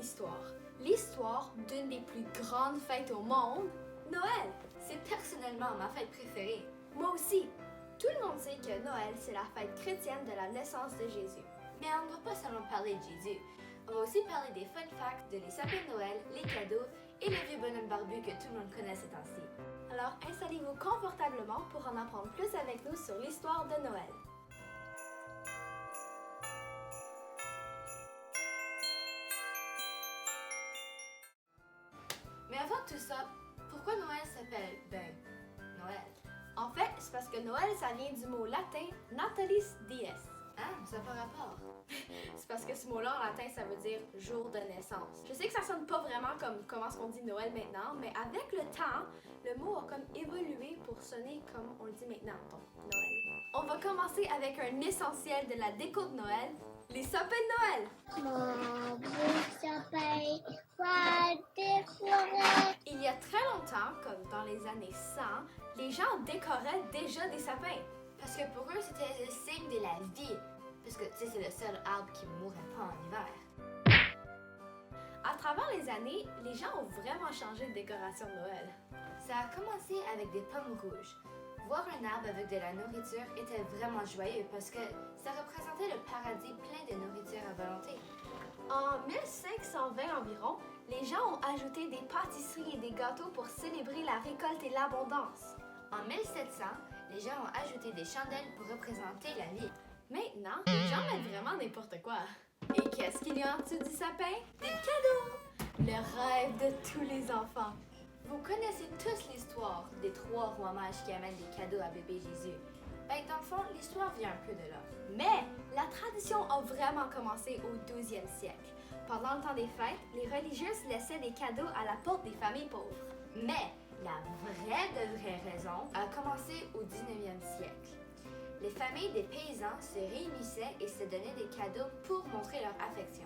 histoire. L'histoire d'une des plus grandes fêtes au monde, Noël. C'est personnellement ma fête préférée. Moi aussi. Tout le monde sait que Noël, c'est la fête chrétienne de la naissance de Jésus. Mais on ne va pas seulement parler de Jésus. On va aussi parler des fun facts, de les sapins de Noël, les cadeaux et les vieux bonhommes barbus que tout le monde connaît ces temps-ci. Alors installez-vous confortablement pour en apprendre plus avec nous sur l'histoire de Noël. Mais avant tout ça, pourquoi Noël s'appelle, Noël? En fait, c'est parce que Noël, ça vient du mot latin Natalis Dies. Ah, ça n'a pas rapport. C'est parce que ce mot-là en latin, ça veut dire jour de naissance. Je sais que ça sonne pas vraiment comme comment on dit Noël maintenant, mais avec le temps, le mot a comme évolué pour sonner comme on le dit maintenant, donc Noël. On va commencer avec un essentiel de la déco de Noël, les sapins de Noël. Mon beau sapin, roi des forêts. Il y a très longtemps, comme dans les années 100, les gens décoraient déjà des sapins. Parce que pour eux, c'était le signe de la vie. Parce que, tu sais, c'est le seul arbre qui ne mourrait pas en hiver. À travers les années, les gens ont vraiment changé de décoration de Noël. Ça a commencé avec des pommes rouges. Voir un arbre avec de la nourriture était vraiment joyeux parce que ça représentait le paradis plein de nourriture à volonté. En 1520 environ, les gens ont ajouté des pâtisseries et des gâteaux pour célébrer la récolte et l'abondance. En 1700, les gens ont ajouté des chandelles pour représenter la vie. Maintenant, les gens mettent vraiment n'importe quoi. Et qu'est-ce qu'il y a en dessous du sapin? Des cadeaux! Le rêve de tous les enfants. Vous connaissez tous l'histoire des 3 rois mages qui amènent des cadeaux à bébé Jésus. Dans le fond, l'histoire vient un peu de là. Mais la tradition a vraiment commencé au 12e siècle. Pendant le temps des fêtes, les religieuses laissaient des cadeaux à la porte des familles pauvres. Mais la vraie raison a commencé au 19e siècle. Les familles des paysans se réunissaient et se donnaient des cadeaux pour montrer leur affection.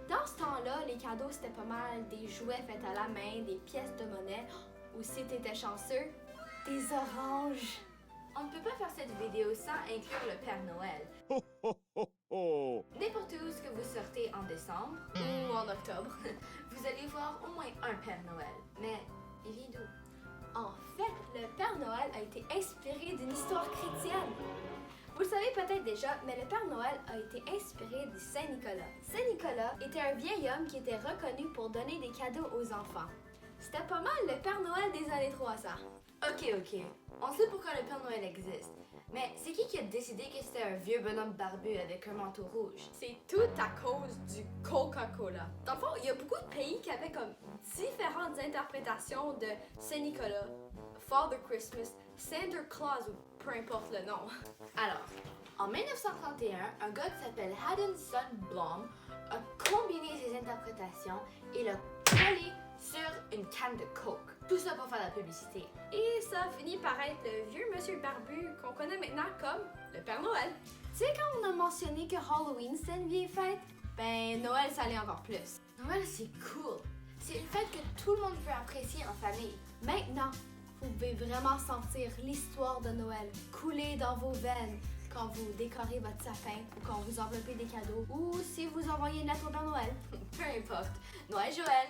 Dans ce temps-là, les cadeaux, c'était pas mal des jouets faits à la main, des pièces de monnaie, ou si t'étais chanceux, des oranges. On ne peut pas faire cette vidéo sans inclure le Père Noël. Ho, ho, ho, ho. N'importe où ce que vous sortez en décembre Ou en octobre. vous allez voir au moins un Père Noël. Mais il vient d'où? En fait, le Père Noël a été inspiré d'une histoire chrétienne. Vous le savez peut-être déjà, mais le Père Noël a été inspiré du Saint Nicolas. Saint Nicolas était un vieil homme qui était reconnu pour donner des cadeaux aux enfants. C'était pas mal le Père Noël des années 300. Ok. On sait pourquoi le Père Noël existe. Mais c'est qui a décidé que c'était un vieux bonhomme barbu avec un manteau rouge? C'est tout à cause du Coca-Cola. Dans le fond, il y a beaucoup de pays qui avaient comme différentes interprétations de Saint-Nicolas, Father Christmas, Santa Claus ou peu importe le nom. Alors, en 1931, un gars qui s'appelle Haddon Sundblom a combiné ses interprétations et l'a collé sur une canne de Coke. Tout ça pour faire la publicité. Et ça a fini par être le vieux monsieur barbu qu'on connaît maintenant comme le Père Noël. Tu sais quand on a mentionné que Halloween c'est une vieille fête? Ben Noël ça l'est encore plus. Noël, c'est cool. C'est une fête que tout le monde peut apprécier en famille. Maintenant, vous pouvez vraiment sentir l'histoire de Noël couler dans vos veines quand vous décorez votre sapin ou quand vous enveloppez des cadeaux ou si vous envoyez une lettre au Père Noël. Peu importe. Noël Joël!